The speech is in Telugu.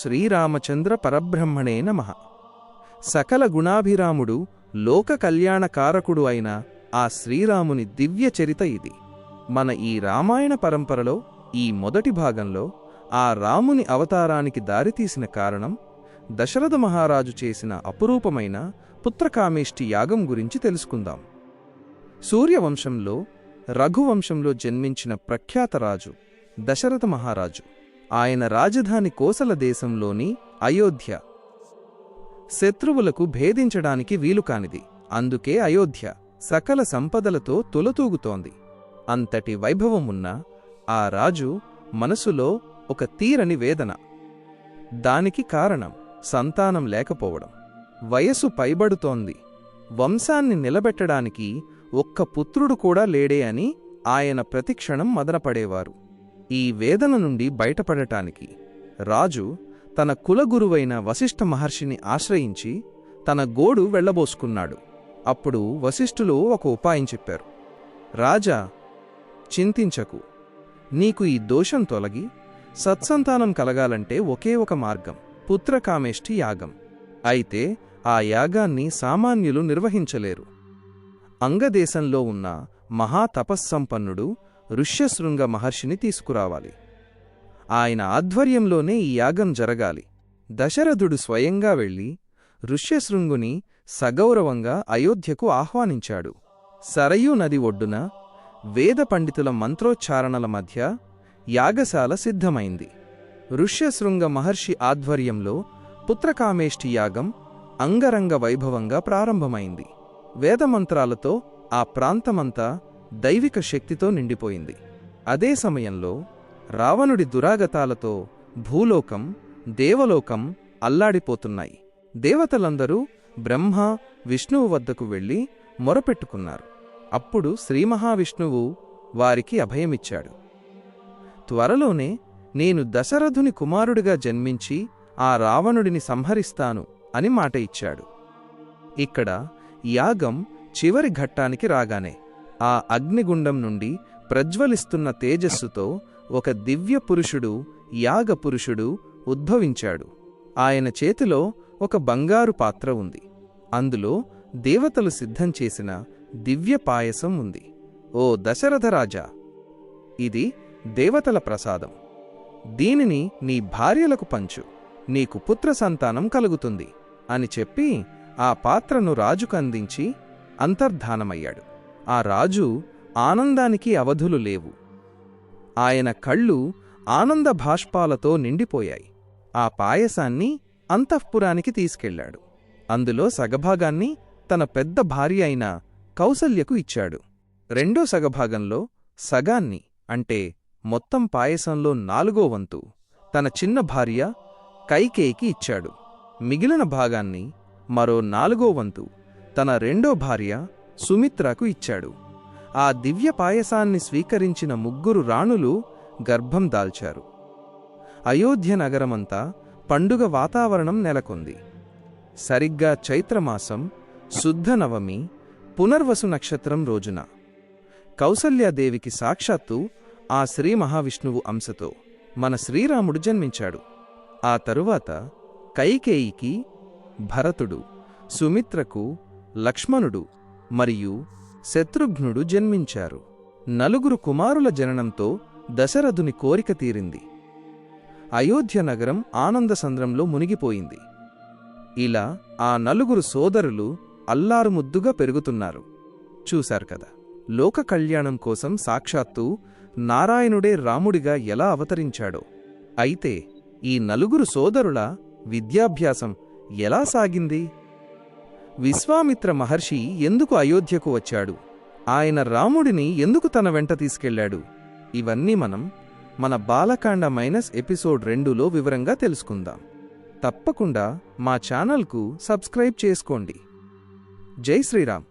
శ్రీరామచంద్ర పరబ్రహ్మణే నమః. సకల గుణాభిరాముడు లోక కళ్యాణకారకుడు అయిన ఆ శ్రీరాముని దివ్య చరిత ఇది. మన ఈ రామాయణ పరంపరలో ఈ మొదటి భాగంలో ఆ రాముని అవతారానికి దారితీసిన కారణం దశరథ మహారాజు చేసిన అపురూపమైన పుత్రకామేష్టి యాగం గురించి తెలుసుకుందాం. సూర్యవంశంలో రఘువంశంలో జన్మించిన ప్రఖ్యాత రాజు దశరథ మహారాజు. ఆయన రాజధాని కోసల దేశంలోని అయోధ్య. శత్రువులకు భేదించడానికి వీలుకానిది. అందుకే అయోధ్య సకల సంపదలతో తులతూగుతోంది. అంతటి వైభవమున్న ఆ రాజు మనసులో ఒక తీరని వేదన. దానికి కారణం సంతానం లేకపోవడం. వయసు పైబడుతోంది. వంశాన్ని నిలబెట్టడానికి ఒక్క పుత్రుడు కూడా లేడే అని ఆయన ప్రతిక్షణం మదనపడేవారు. ఈ వేదన నుండి బయటపడటానికి రాజు తన కులగురువైన వశిష్ఠ మహర్షిని ఆశ్రయించి తన గోడు వెళ్లబోసుకున్నాడు. అప్పుడు వశిష్ఠులు ఒక ఉపాయం చెప్పారు. రాజా, చింతించకు. నీకు ఈ దోషం తొలగి సత్సంతానం కలగాలంటే ఒకే ఒక మార్గం, పుత్రకామేష్టి యాగం. అయితే ఆ యాగాన్ని సామాన్యులు నిర్వహించలేరు. అంగదేశంలో ఉన్న మహాతపస్సంపన్నుడు ఋష్యశృంగ మహర్షిని తీసుకురావాలి. ఆయన ఆధ్వర్యంలోనే ఈ యాగం జరగాలి. దశరథుడు స్వయంగా వెళ్లి ఋష్యశృంగుని సగౌరవంగా అయోధ్యకు ఆహ్వానించాడు. సరయూ నది ఒడ్డున వేద పండితుల మంత్రోచ్చారణల మధ్య యాగశాల సిద్ధమైంది. ఋష్యశృంగ మహర్షి ఆధ్వర్యంలో పుత్రకామేష్టి యాగం అంగరంగ వైభవంగా ప్రారంభమైంది. వేదమంత్రాలతో ఆ ప్రాంతమంతా దైవిక శక్తితో నిండిపోయింది. అదే సమయంలో రావణుడి దురాగతాలతో భూలోకం, దేవలోకం అల్లాడిపోతున్నాయి. దేవతలందరూ బ్రహ్మ, విష్ణువు వద్దకు వెళ్లి మొరపెట్టుకున్నారు. అప్పుడు శ్రీమహావిష్ణువు వారికి అభయమిచ్చాడు. త్వరలోనే నేను దశరథుని కుమారుడిగా జన్మించి ఆ రావణుడిని సంహరిస్తాను అని మాట ఇచ్చాడు. ఇక్కడ యాగం చివరి ఘట్టానికి రాగానే ఆ అగ్నిగుండం నుండి ప్రజ్వలిస్తున్న తేజస్సుతో ఒక దివ్య పురుషుడు, యాగపురుషుడు ఉద్భవించాడు. ఆయన చేతిలో ఒక బంగారు పాత్ర ఉంది. అందులో దేవతలు సిద్ధం చేసిన దివ్య పాయసం ఉంది. ఓ దశరథరాజా, ఇది దేవతల ప్రసాదం. దీనిని నీ భార్యలకు పంచు. నీకు పుత్ర సంతానం కలుగుతుంది అని చెప్పి ఆ పాత్రను రాజుకందించి అంతర్ధానమయ్యాడు. ఆ రాజు ఆనందానికి అవధులు లేవు. ఆయన కళ్ళు ఆనంద భాష్పాలతో నిండిపోయాయి. ఆ పాయసాన్ని అంతఃపురానికి తీసుకెళ్లాడు. అందులో సగభాగాన్ని తన పెద్ద భార్య అయిన కౌసల్యకు ఇచ్చాడు. రెండో సగభాగంలో సగాన్ని, అంటే మొత్తం పాయసంలో 4వ వంతు తన చిన్న భార్య కైకేయికి ఇచ్చాడు. మిగిలిన భాగాన్ని, మరో 4వ వంతు తన రెండో భార్య సుమిత్రకు ఇచ్చాడు. ఆ దివ్య పాయసాన్ని స్వీకరించిన 3 రాణులు గర్భం దాల్చారు. అయోధ్య నగరమంతా పండుగ వాతావరణం నెలకొంది. సరిగ్గా చైత్రమాసం శుద్ధ నవమి పునర్వసు నక్షత్రం రోజున కౌసల్యాదేవికి సాక్షాత్తు ఆ శ్రీ మహావిష్ణువు అంశతో మన శ్రీరాముడు జన్మించాడు. ఆ తరువాత కైకేయికి భరతుడు, సుమిత్రకు లక్ష్మణుడు మరియు శత్రుఘ్నుడు జన్మించారు. 4 కుమారుల జననంతో దశరథుని కోరిక తీరింది. అయోధ్య నగరం ఆనందసంద్రంలో మునిగిపోయింది. ఇలా ఆ 4 సోదరులు అల్లారుముద్దుగా పెరుగుతున్నారు. చూశారు కదా, లోక కళ్యాణం కోసం సాక్షాత్తు నారాయణుడే రాముడిగా ఎలా అవతరించాడో. అయితే ఈ 4 సోదరుల విద్యాభ్యాసం ఎలా సాగింది? విశ్వామిత్ర మహర్షి ఎందుకు అయోధ్యకు వచ్చాడు? ఆయన రాముడిని ఎందుకు తన వెంట తీసుకెళ్లాడు? ఇవన్నీ మనం మన బాలకాండ ఎపిసోడ్ 2లో వివరంగా తెలుసుకుందాం. తప్పకుండా మా ఛానల్కు సబ్స్క్రైబ్ చేసుకోండి. జై శ్రీరామ్.